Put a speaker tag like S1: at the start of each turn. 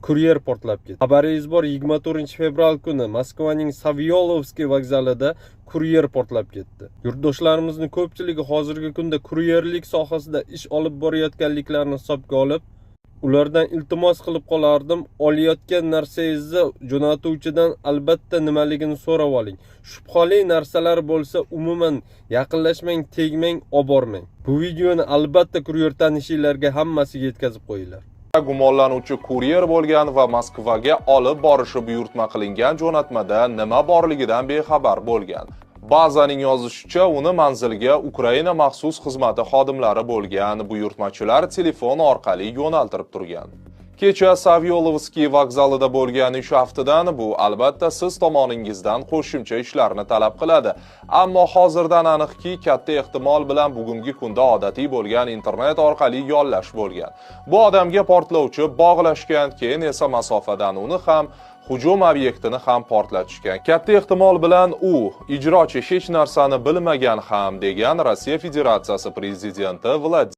S1: kuryer portlab ketdi. Xabaringiz bor, 24-fevral kuni Moskvaning Savyolovskiy vokzalida kuryer portlab ketdi. Yurtdoshlarimizni ko'pchiligi hozirgi kunda kuryerlik sohasida ish olib borayotganliklarini hisobga olib, ulardan iltimos qilib qolardim, olayotgan narsangizni jo'natuvchidan albatta nimaligini so'rab oling. Shubhali narsalar bo'lsa, umuman yaqinlashmang, tegmang, olib bormang. Bu videoni albatta kuryer tanishinglarga hammasiga yetkazib qo'yinglar.
S2: Gumonlanuvchi kuryer bo'lgan va Moskvaga olib borishi buyurtma qilingan jo'natmada nima borligidan bexabar bo'lgan. Ba'zaning yozishicha, uni manzilga Ukraina maxsus xizmati xodimlari bo'lgan buyurtmachilar telefon orqali yo'naltirib turgan. Kecha Savyolovskiy vokzalida bo'lgan ish haftidan bu albatta siz tomoningizdan qo'shimcha ishlarni talab qiladi. Ammo hozirdan aniqki, katta ehtimol bilan bugungi kunda odatiy bo'lgan internet orqali yollash bo'lgan. Bu odamga portlovchi bog'lashgan, keyin esa masofadan uni ham hujum obyektini ham portlatishgan. Katta ehtimol bilan u ijrochi hech narsani bilmagan ham degan Rossiya Federatsiyasi prezidenti Vladimir